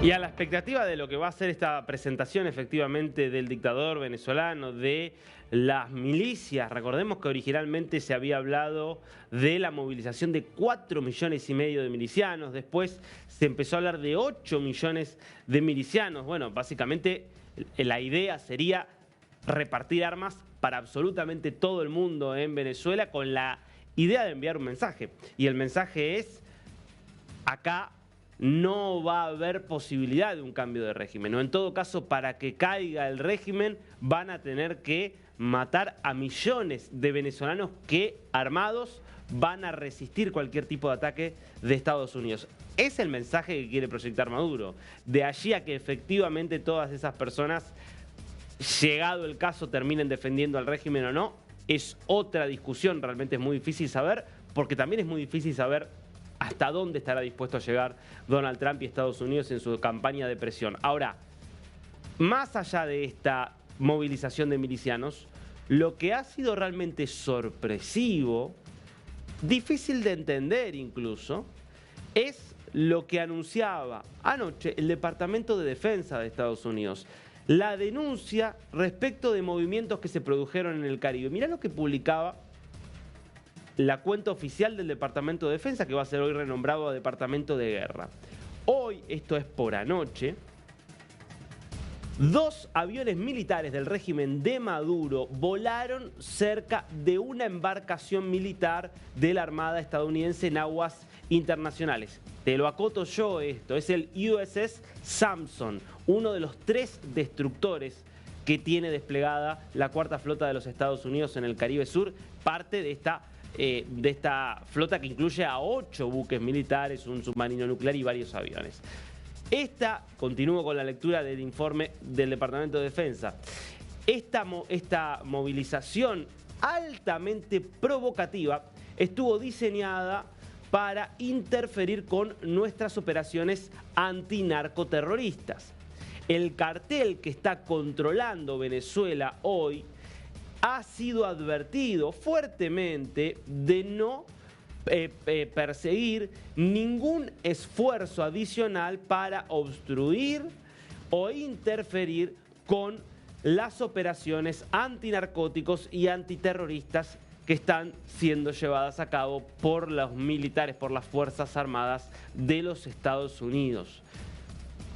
Y a la expectativa de lo que va a ser esta presentación efectivamente del dictador venezolano, de las milicias, recordemos que originalmente se había hablado de la movilización de 4,5 millones de milicianos, después se empezó a hablar de 8 millones de milicianos. Bueno, básicamente la idea sería repartir armas para absolutamente todo el mundo en Venezuela con la idea de enviar un mensaje. Y el mensaje es: acá no va a haber posibilidad de un cambio de régimen, o en todo caso, para que caiga el régimen van a tener que matar a millones de venezolanos que, armados, van a resistir cualquier tipo de ataque de Estados Unidos. Es el mensaje que quiere proyectar Maduro. De allí a que efectivamente todas esas personas, llegado el caso, terminen defendiendo al régimen o no, es otra discusión. Realmente es muy difícil saber, porque también es muy difícil saber hasta dónde estará dispuesto a llegar Donald Trump y Estados Unidos en su campaña de presión. Ahora, más allá de esta movilización de milicianos, lo que ha sido realmente sorpresivo, difícil de entender incluso, es lo que anunciaba anoche el Departamento de Defensa de Estados Unidos. La denuncia respecto de movimientos que se produjeron en el Caribe. Mirá lo que publicaba la cuenta oficial del Departamento de Defensa, que va a ser hoy renombrado a Departamento de Guerra. Hoy, esto es por anoche, 2 aviones militares del régimen de Maduro volaron cerca de una embarcación militar de la Armada estadounidense en aguas internacionales. Te lo acoto yo esto, es el USS Samson, uno de los 3 destructores que tiene desplegada la Cuarta Flota de los Estados Unidos en el Caribe Sur, parte de esta flota que incluye a 8 buques militares, un submarino nuclear y varios aviones. Continúo con la lectura del informe del Departamento de Defensa. Esta movilización altamente provocativa estuvo diseñada para interferir con nuestras operaciones antinarcoterroristas. El cartel que está controlando Venezuela hoy ha sido advertido fuertemente de no perseguir ningún esfuerzo adicional para obstruir o interferir con las operaciones antinarcóticos y antiterroristas que están siendo llevadas a cabo por los militares, por las Fuerzas Armadas de los Estados Unidos.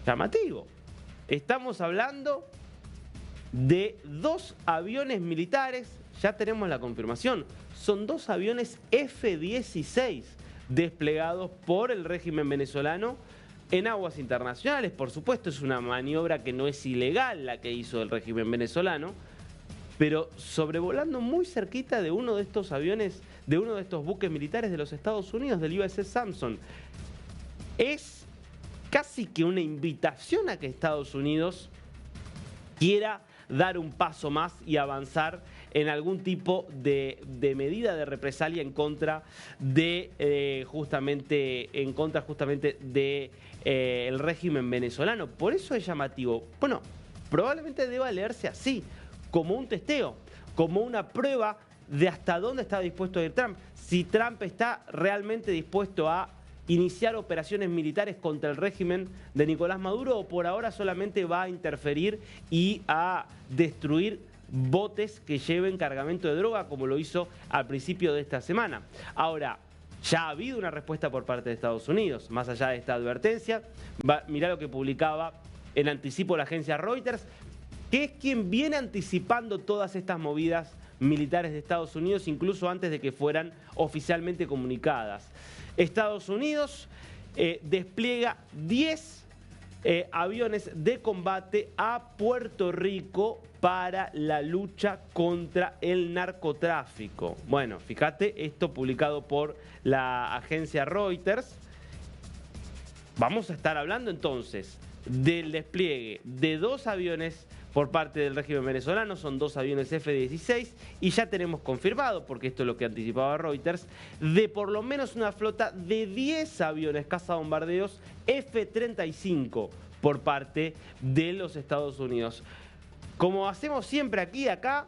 Llamativo. Estamos hablando de 2 aviones militares, ya tenemos la confirmación, son 2 aviones F-16 desplegados por el régimen venezolano en aguas internacionales. Por supuesto, es una maniobra que no es ilegal la que hizo el régimen venezolano, pero sobrevolando muy cerquita de uno de estos aviones, de uno de estos buques militares de los Estados Unidos, del USS Samson. Es casi que una invitación a que Estados Unidos quiera dar un paso más y avanzar en algún tipo de medida de represalia en contra de justamente el régimen venezolano. Por eso es llamativo. Bueno, probablemente deba leerse así, como un testeo, como una prueba de hasta dónde está dispuesto a ir Trump. Si Trump está realmente dispuesto a iniciar operaciones militares contra el régimen de Nicolás Maduro, o por ahora solamente va a interferir y a destruir botes que lleven cargamento de droga, como lo hizo al principio de esta semana. Ahora, ya ha habido una respuesta por parte de Estados Unidos, más allá de esta advertencia. Mirá lo que publicaba en anticipo la agencia Reuters, que es quien viene anticipando todas estas movidas militares de Estados Unidos, incluso antes de que fueran oficialmente comunicadas. Estados Unidos despliega 10 aviones de combate a Puerto Rico para la lucha contra el narcotráfico. Bueno, fíjate, esto publicado por la agencia Reuters. Vamos a estar hablando entonces del despliegue de 2 aviones por parte del régimen venezolano, son 2 aviones F-16, y ya tenemos confirmado, porque esto es lo que anticipaba Reuters, de por lo menos una flota de 10 aviones cazabombardeos F-35 por parte de los Estados Unidos. Como hacemos siempre acá,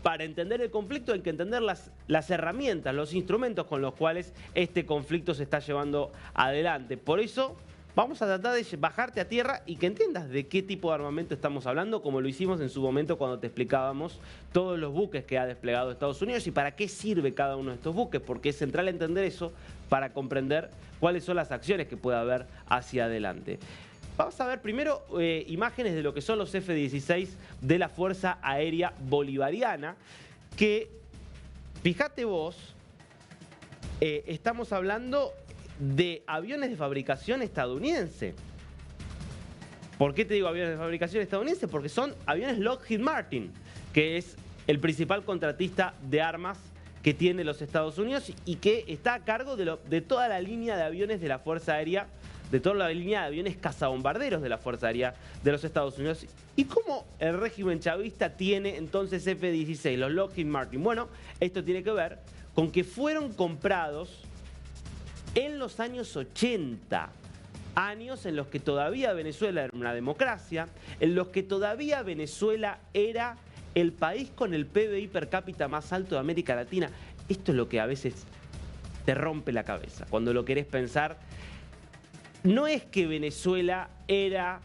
para entender el conflicto hay que entender las herramientas, los instrumentos con los cuales este conflicto se está llevando adelante. Por eso Vamos a tratar de bajarte a tierra y que entiendas de qué tipo de armamento estamos hablando, como lo hicimos en su momento cuando te explicábamos todos los buques que ha desplegado Estados Unidos y para qué sirve cada uno de estos buques, porque es central entender eso para comprender cuáles son las acciones que puede haber hacia adelante. Vamos a ver primero imágenes de lo que son los F-16 de la Fuerza Aérea Bolivariana, que, fíjate vos, estamos hablando de aviones de fabricación estadounidense. ¿Por qué te digo aviones de fabricación estadounidense? Porque son aviones Lockheed Martin, que es el principal contratista de armas que tiene los Estados Unidos y que está a cargo de toda la línea de aviones de la Fuerza Aérea, de toda la línea de aviones cazabombarderos de la Fuerza Aérea de los Estados Unidos. ¿Y cómo el régimen chavista tiene entonces F-16, los Lockheed Martin? Bueno, esto tiene que ver con que fueron comprados en los años 80, años en los que todavía Venezuela era una democracia, en los que todavía Venezuela era el país con el PBI per cápita más alto de América Latina. Esto es lo que a veces te rompe la cabeza, cuando lo querés pensar. No es que Venezuela era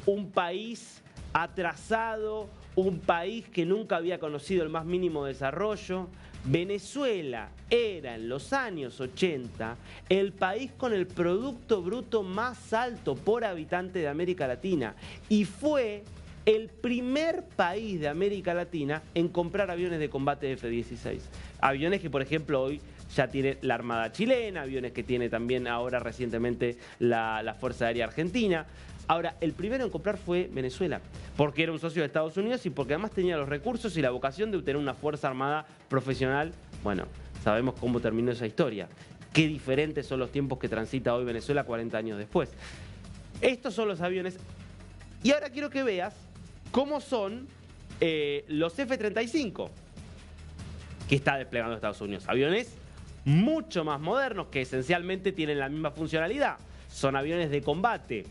un país atrasado, un país que nunca había conocido el más mínimo desarrollo. Venezuela era en los años 80 el país con el Producto Bruto más alto por habitante de América Latina y fue el primer país de América Latina en comprar aviones de combate F-16. Aviones que, por ejemplo, hoy ya tiene la Armada chilena, aviones que tiene también ahora recientemente la Fuerza Aérea Argentina. Ahora, el primero en comprar fue Venezuela, porque era un socio de Estados Unidos y porque además tenía los recursos y la vocación de tener una Fuerza Armada profesional. Bueno, sabemos cómo terminó esa historia. Qué diferentes son los tiempos que transita hoy Venezuela 40 años después. Estos son los aviones. Y ahora quiero que veas cómo son los F-35 que está desplegando Estados Unidos. Aviones mucho más modernos que esencialmente tienen la misma funcionalidad. Son aviones de combate.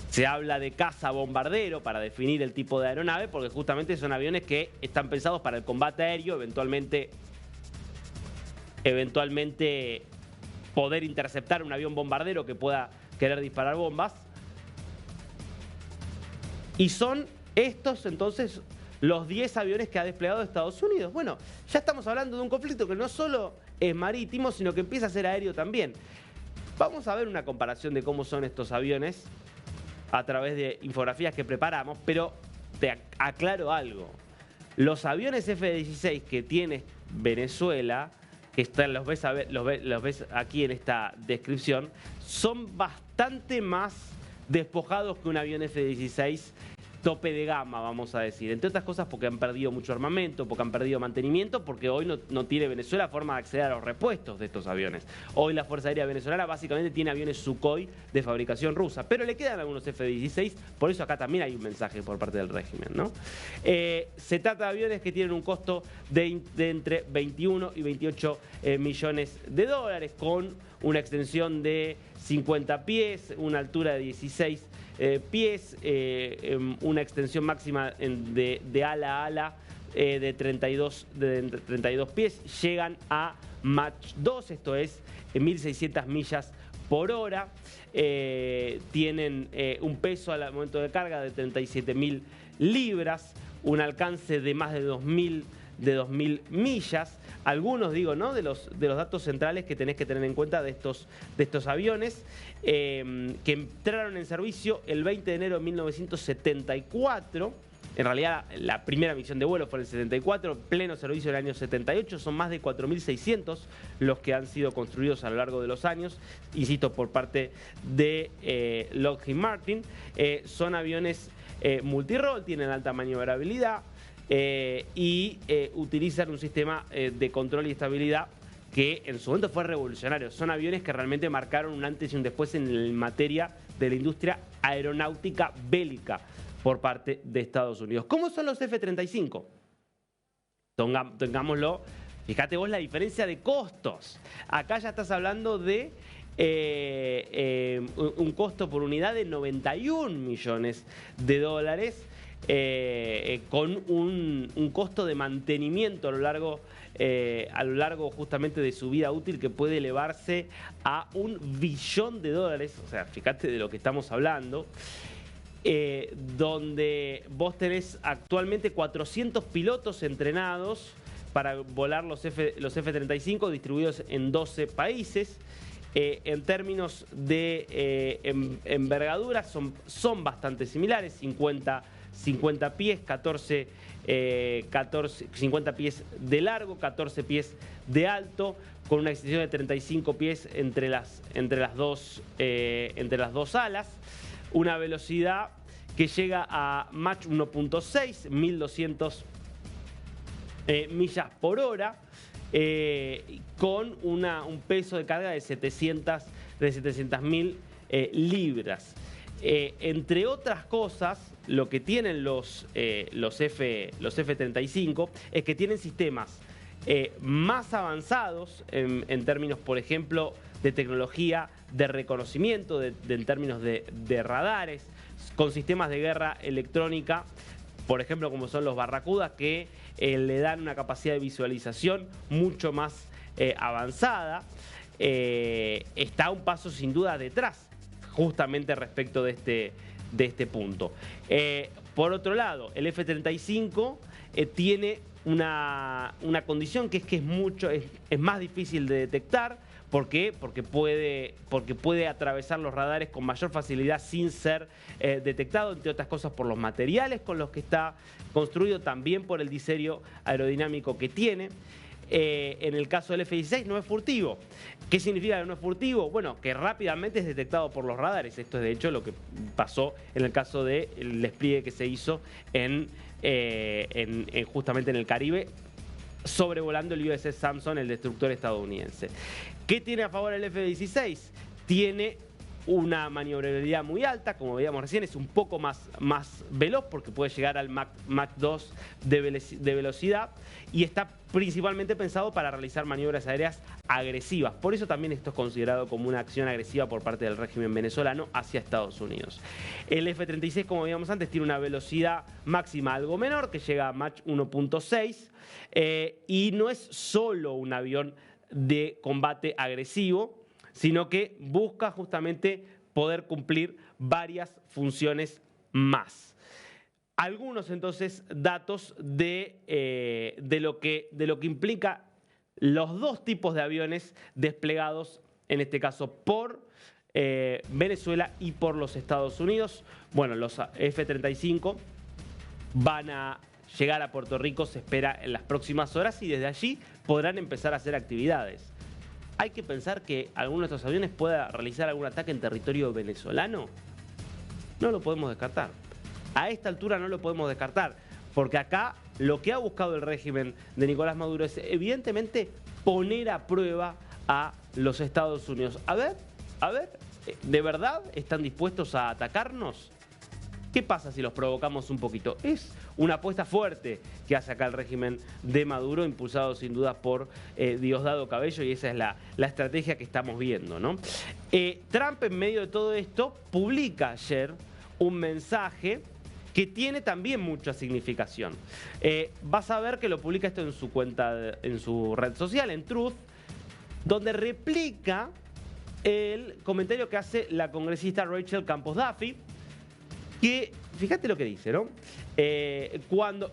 Se habla de caza bombardero para definir el tipo de aeronave porque justamente son aviones que están pensados para el combate aéreo, eventualmente poder interceptar un avión bombardero que pueda querer disparar bombas. Y son estos entonces los 10 aviones que ha desplegado Estados Unidos. Bueno, ya estamos hablando de un conflicto que no solo es marítimo, sino que empieza a ser aéreo también. Vamos a ver una comparación de cómo son estos aviones a través de infografías que preparamos, pero te aclaro algo. Los aviones F-16 que tiene Venezuela, que los ves aquí en esta descripción, son bastante más despojados que un avión F-16 tope de gama, vamos a decir. Entre otras cosas porque han perdido mucho armamento, porque han perdido mantenimiento, porque hoy no tiene Venezuela forma de acceder a los repuestos de estos aviones. Hoy la Fuerza Aérea Venezolana básicamente tiene aviones Sukhoi de fabricación rusa, pero le quedan algunos F-16, por eso acá también hay un mensaje por parte del régimen, ¿no? Se trata de aviones que tienen un costo de entre 21 y 28 millones de dólares, con una extensión de 50 pies, una altura de 16 pies, una extensión máxima de ala a ala de 32 pies, llegan a Mach 2, esto es 1.600 millas por hora, tienen un peso al momento de carga de 37.000 libras, un alcance de más de 2.000 millas. Algunos, digo, ¿no?, de los datos centrales que tenés que tener en cuenta de estos aviones que entraron en servicio el 20 de enero de 1974. En realidad, la primera misión de vuelo fue en el 74, pleno servicio en el año 78. Son más de 4.600 los que han sido construidos a lo largo de los años, insisto, por parte de Lockheed Martin. Son aviones multirol, tienen alta maniobrabilidad, y utilizan un sistema de control y estabilidad que en su momento fue revolucionario. Son aviones que realmente marcaron un antes y un después en materia de la industria aeronáutica bélica por parte de Estados Unidos. ¿Cómo son los F-35? Tengámoslo, fíjate vos la diferencia de costos. Acá ya estás hablando de un costo por unidad de 91 millones de dólares. Con un costo de mantenimiento a lo largo a lo largo justamente de su vida útil, que puede elevarse a $1 billón. O sea, fíjate de lo que estamos hablando. Donde vos tenés actualmente 400 pilotos entrenados para volar los F-35 distribuidos en 12 países. En términos de envergadura son bastante similares, 50 pies, 50 pies de largo, 14 pies de alto, con una extensión de 35 pies entre las dos alas, una velocidad que llega a Mach 1.6, 1200 millas por hora, con un peso de carga de 700.000 libras. Entre otras cosas, lo que tienen los F-35 es que tienen sistemas más avanzados en términos, por ejemplo, de tecnología de reconocimiento, en términos de radares, con sistemas de guerra electrónica, por ejemplo, como son los Barracudas, que le dan una capacidad de visualización mucho más avanzada. Está un paso sin duda detrás, justamente respecto de este punto. Por otro lado, el F-35 tiene una condición que es más difícil de detectar. ¿Por qué? Porque puede atravesar los radares con mayor facilidad sin ser detectado, entre otras cosas por los materiales con los que está construido, también por el diseño aerodinámico que tiene. En el caso del F-16 no es furtivo. ¿Qué significa que no es furtivo? Bueno, que rápidamente es detectado por los radares. Esto es de hecho lo que pasó en el caso del despliegue que se hizo justamente en el Caribe, sobrevolando el USS Sampson, el destructor estadounidense. ¿Qué tiene a favor el F-16? Tiene una maniobrabilidad muy alta, como veíamos recién, es un poco más veloz porque puede llegar al Mach 2 de velocidad, y está principalmente pensado para realizar maniobras aéreas agresivas. Por eso también esto es considerado como una acción agresiva por parte del régimen venezolano hacia Estados Unidos. El F-36, como veíamos antes, tiene una velocidad máxima algo menor, que llega a Mach 1.6, y no es solo un avión de combate agresivo, sino que busca justamente poder cumplir varias funciones más. Algunos entonces datos de lo que implica los dos tipos de aviones desplegados, en este caso por Venezuela y por los Estados Unidos. Bueno, los F-35 van a llegar a Puerto Rico, se espera, en las próximas horas, y desde allí podrán empezar a hacer actividades. ¿Hay que pensar que alguno de estos aviones pueda realizar algún ataque en territorio venezolano? No lo podemos descartar. A esta altura no lo podemos descartar, porque acá lo que ha buscado el régimen de Nicolás Maduro es evidentemente poner a prueba a los Estados Unidos. A ver, ¿de verdad están dispuestos a atacarnos? ¿Qué pasa si los provocamos un poquito? Es una apuesta fuerte que hace acá el régimen de Maduro, impulsado sin duda por Diosdado Cabello, y esa es la estrategia que estamos viendo, ¿no? Trump, en medio de todo esto, publica ayer un mensaje que tiene también mucha significación. Vas a ver que lo publica esto en su cuenta, en su red social, en Truth, donde replica el comentario que hace la congresista Rachel Campos Duffy, que, fíjate lo que dice, ¿no? Cuando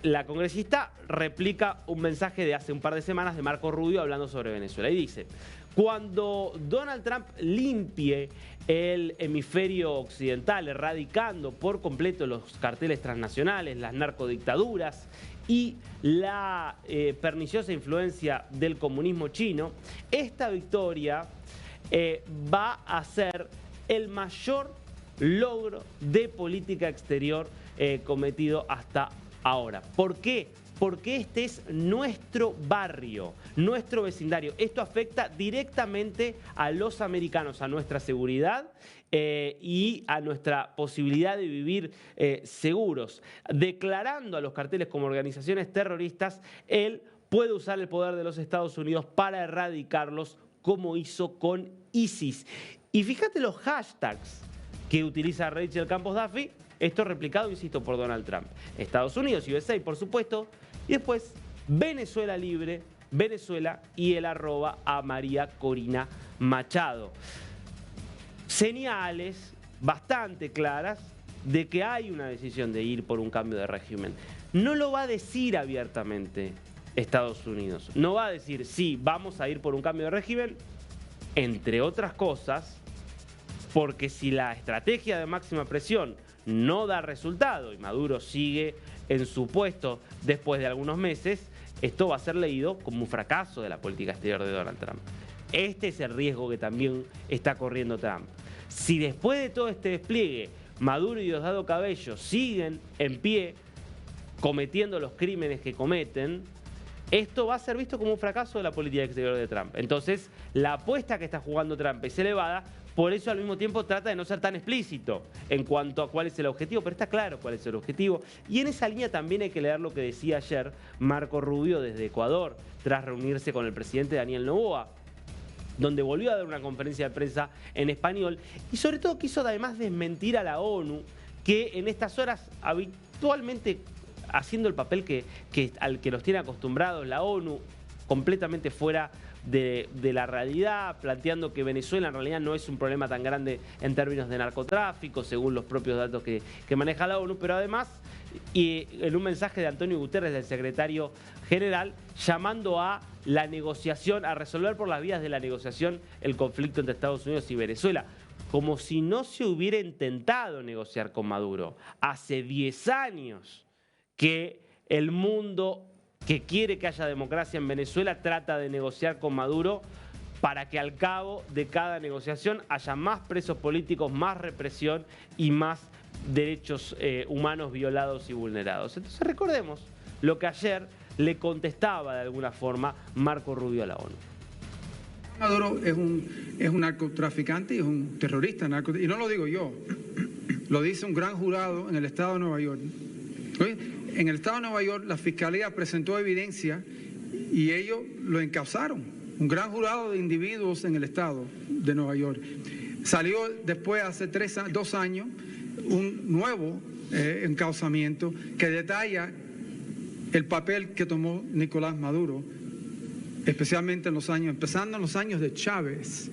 la congresista replica un mensaje de hace un par de semanas de Marco Rubio hablando sobre Venezuela, y dice: cuando Donald Trump limpie el hemisferio occidental, erradicando por completo los carteles transnacionales, las narcodictaduras y la perniciosa influencia del comunismo chino, esta victoria va a ser el mayor logro de política exterior cometido hasta ahora. ¿Por qué? Porque este es nuestro barrio, nuestro vecindario. Esto afecta directamente a los americanos, a nuestra seguridad y a nuestra posibilidad de vivir seguros. Declarando a los carteles como organizaciones terroristas, él puede usar el poder de los Estados Unidos para erradicarlos, como hizo con ISIS. Y fíjate los hashtags que utiliza Rachel Campos Duffy, esto replicado, insisto, por Donald Trump. Estados Unidos, USA, por supuesto, y después Venezuela Libre, Venezuela y el @ a María Corina Machado. Señales bastante claras de que hay una decisión de ir por un cambio de régimen. No lo va a decir abiertamente Estados Unidos. No va a decir, sí, vamos a ir por un cambio de régimen, entre otras cosas, porque si la estrategia de máxima presión no da resultado y Maduro sigue en su puesto después de algunos meses, esto va a ser leído como un fracaso de la política exterior de Donald Trump. Este es el riesgo que también está corriendo Trump. Si después de todo este despliegue, Maduro y Diosdado Cabello siguen en pie, cometiendo los crímenes que cometen, esto va a ser visto como un fracaso de la política exterior de Trump. Entonces, la apuesta que está jugando Trump es elevada, por eso al mismo tiempo trata de no ser tan explícito en cuanto a cuál es el objetivo, pero está claro cuál es el objetivo. Y en esa línea también hay que leer lo que decía ayer Marco Rubio desde Ecuador, tras reunirse con el presidente Daniel Noboa, donde volvió a dar una conferencia de prensa en español y sobre todo quiso además desmentir a la ONU, que en estas horas habitualmente haciendo el papel al que los tiene acostumbrados, la ONU completamente fuera de la realidad, planteando que Venezuela en realidad no es un problema tan grande en términos de narcotráfico, según los propios datos que maneja la ONU, pero además, y en un mensaje de Antonio Guterres, del secretario general, llamando a la negociación, a resolver por las vías de la negociación el conflicto entre Estados Unidos y Venezuela, como si no se hubiera intentado negociar con Maduro. Hace 10 años que el mundo que quiere que haya democracia en Venezuela trata de negociar con Maduro para que al cabo de cada negociación haya más presos políticos, más represión y más derechos humanos violados y vulnerados. Entonces recordemos lo que ayer le contestaba de alguna forma Marco Rubio a la ONU. Maduro es un narcotraficante y es un terrorista, y no lo digo yo, lo dice un gran jurado en el estado de Nueva York. En el estado de Nueva York la fiscalía presentó evidencia y ellos lo encausaron. Un gran jurado de individuos en el estado de Nueva York. Salió después, hace 2 años, un nuevo encausamiento que detalla el papel que tomó Nicolás Maduro, especialmente empezando en los años de Chávez,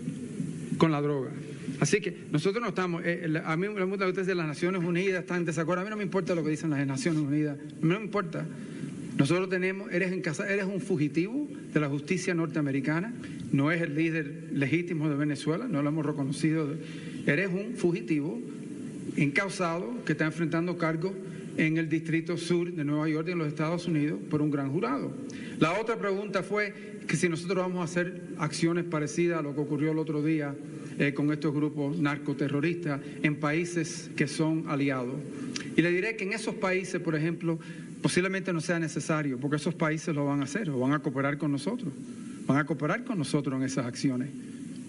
con la droga. Así que nosotros no estamos, a mí me preguntan ustedes de las Naciones Unidas, están en desacuerdo, a mí no me importa lo que dicen las Naciones Unidas, a mí no me importa. Nosotros eres un fugitivo de la justicia norteamericana, no es el líder legítimo de Venezuela, no lo hemos reconocido, eres un fugitivo encausado que está enfrentando cargos en el Distrito Sur de Nueva York, en los Estados Unidos, por un gran jurado. La otra pregunta fue que si nosotros vamos a hacer acciones parecidas a lo que ocurrió el otro día con estos grupos narcoterroristas en países que son aliados. Y le diré que en esos países, por ejemplo, posiblemente no sea necesario, porque esos países lo van a hacer o van a cooperar con nosotros. Van a cooperar con nosotros en esas acciones.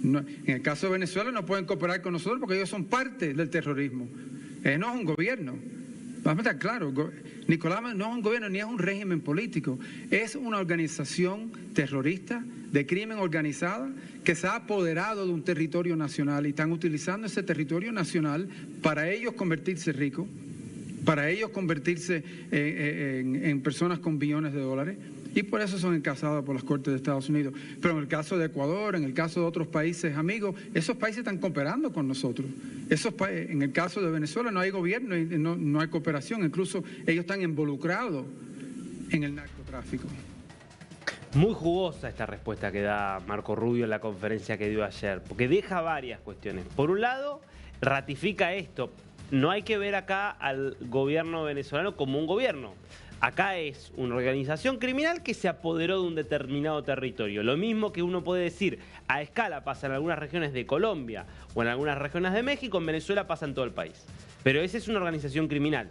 No, en el caso de Venezuela no pueden cooperar con nosotros porque ellos son parte del terrorismo. No es un gobierno. Vamos a estar claros, Nicolás no es un gobierno ni es un régimen político, es una organización terrorista de crimen organizada que se ha apoderado de un territorio nacional y están utilizando ese territorio nacional para ellos convertirse ricos, para ellos convertirse en personas con billones de dólares. Y por eso son encausados por las Cortes de Estados Unidos. Pero en el caso de Ecuador, en el caso de otros países amigos, esos países están cooperando con nosotros. En el caso de Venezuela no hay gobierno y no hay cooperación. Incluso ellos están involucrados en el narcotráfico. Muy jugosa esta respuesta que da Marco Rubio en la conferencia que dio ayer, porque deja varias cuestiones. Por un lado, ratifica esto. No hay que ver acá al gobierno venezolano como un gobierno. Acá es una organización criminal que se apoderó de un determinado territorio. Lo mismo que uno puede decir a escala pasa en algunas regiones de Colombia o en algunas regiones de México, en Venezuela pasa en todo el país. Pero esa es una organización criminal.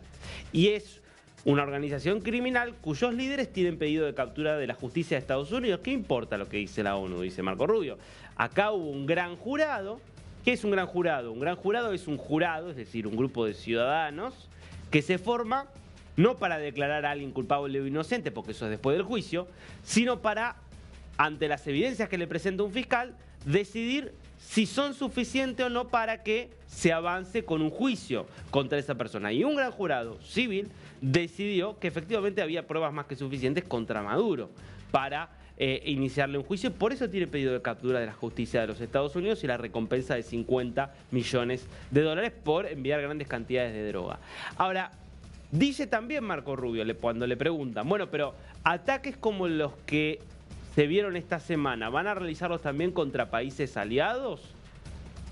Y es una organización criminal cuyos líderes tienen pedido de captura de la justicia de Estados Unidos. ¿Qué importa lo que dice la ONU? Dice Marco Rubio. Acá hubo un gran jurado. ¿Qué es un gran jurado? Un gran jurado es un jurado, es decir, un grupo de ciudadanos que se forma no para declarar a alguien culpable o inocente, porque eso es después del juicio, sino para, ante las evidencias que le presenta un fiscal, decidir si son suficientes o no para que se avance con un juicio contra esa persona. Y un gran jurado civil decidió que efectivamente había pruebas más que suficientes contra Maduro para iniciarle un juicio. Por eso tiene pedido de captura de la justicia de los Estados Unidos y la recompensa de 50 millones de dólares por enviar grandes cantidades de droga. Ahora, dice también Marco Rubio, cuando le preguntan, bueno, pero ataques como los que se vieron esta semana, ¿van a realizarlos también contra países aliados?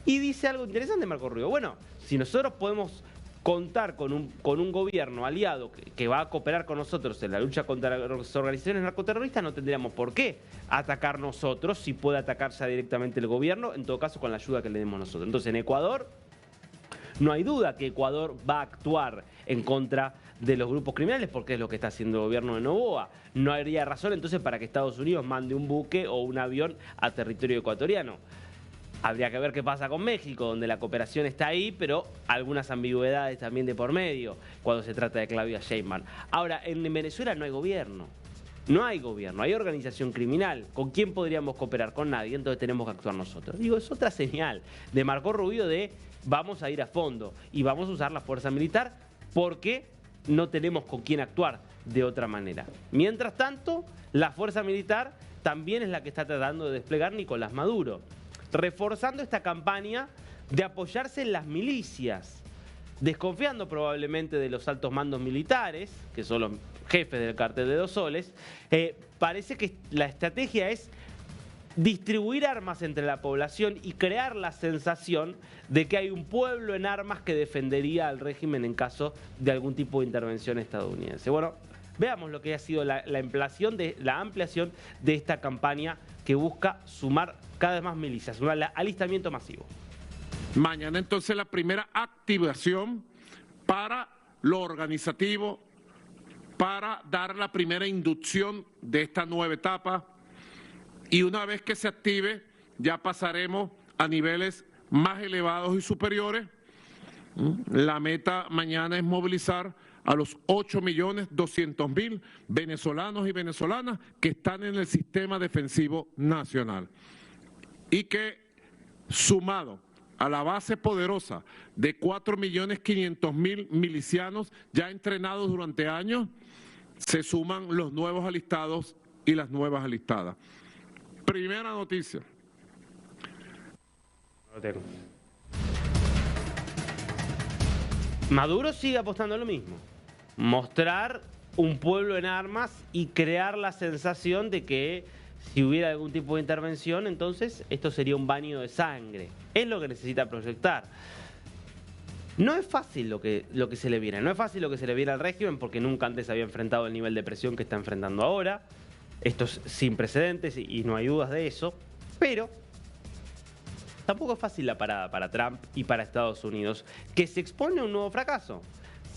Y dice algo interesante Marco Rubio. Bueno, si nosotros podemos contar con un gobierno aliado que va a cooperar con nosotros en la lucha contra las organizaciones narcoterroristas, no tendríamos por qué atacar nosotros si puede atacarse directamente el gobierno, en todo caso con la ayuda que le demos nosotros. Entonces, en Ecuador no hay duda que Ecuador va a actuar en contra de los grupos criminales porque es lo que está haciendo el gobierno de Noboa. No habría razón entonces para que Estados Unidos mande un buque o un avión a territorio ecuatoriano. Habría que ver qué pasa con México, donde la cooperación está ahí, pero algunas ambigüedades también de por medio cuando se trata de Claudia Sheinbaum. Ahora, en Venezuela no hay gobierno. No hay gobierno, hay organización criminal. ¿Con quién podríamos cooperar? Con nadie, entonces tenemos que actuar nosotros. Digo, es otra señal de Marco Rubio de vamos a ir a fondo y vamos a usar la fuerza militar porque no tenemos con quién actuar de otra manera. Mientras tanto, la fuerza militar también es la que está tratando de desplegar Nicolás Maduro, reforzando esta campaña de apoyarse en las milicias, desconfiando probablemente de los altos mandos militares, que son los jefes del Cartel de Dos Soles. Parece que la estrategia es distribuir armas entre la población y crear la sensación de que hay un pueblo en armas que defendería al régimen en caso de algún tipo de intervención estadounidense. Bueno, veamos lo que ha sido la ampliación de esta campaña que busca sumar cada vez más milicias, un alistamiento masivo. Mañana entonces la primera activación para lo organizativo, para dar la primera inducción de esta nueva etapa. Y una vez que se active, ya pasaremos a niveles más elevados y superiores. La meta mañana es movilizar a los 8.200.000 venezolanos y venezolanas que están en el sistema defensivo nacional. Y que, sumado a la base poderosa de 4.500.000 milicianos ya entrenados durante años, se suman los nuevos alistados y las nuevas alistadas. Primera noticia. Maduro sigue apostando a lo mismo. Mostrar un pueblo en armas y crear la sensación de que si hubiera algún tipo de intervención, entonces esto sería un baño de sangre. Es lo que necesita proyectar. No es fácil lo que se le viene. No es fácil lo que se le viene al régimen porque nunca antes había enfrentado el nivel de presión que está enfrentando ahora. Esto es sin precedentes y no hay dudas de eso, pero tampoco es fácil la parada para Trump y para Estados Unidos, que se expone a un nuevo fracaso.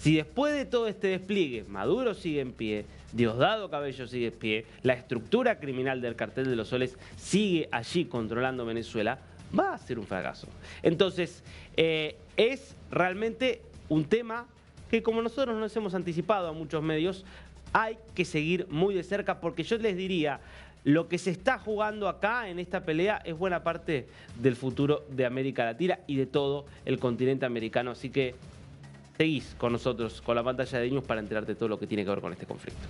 Si después de todo este despliegue Maduro sigue en pie, Diosdado Cabello sigue en pie, la estructura criminal del Cartel de los Soles sigue allí controlando Venezuela, va a ser un fracaso. Entonces, es realmente un tema que, como nosotros nos hemos anticipado a muchos medios, hay que seguir muy de cerca porque yo les diría, lo que se está jugando acá en esta pelea es buena parte del futuro de América Latina y de todo el continente americano. Así que seguís con nosotros, con la pantalla de News para enterarte de todo lo que tiene que ver con este conflicto.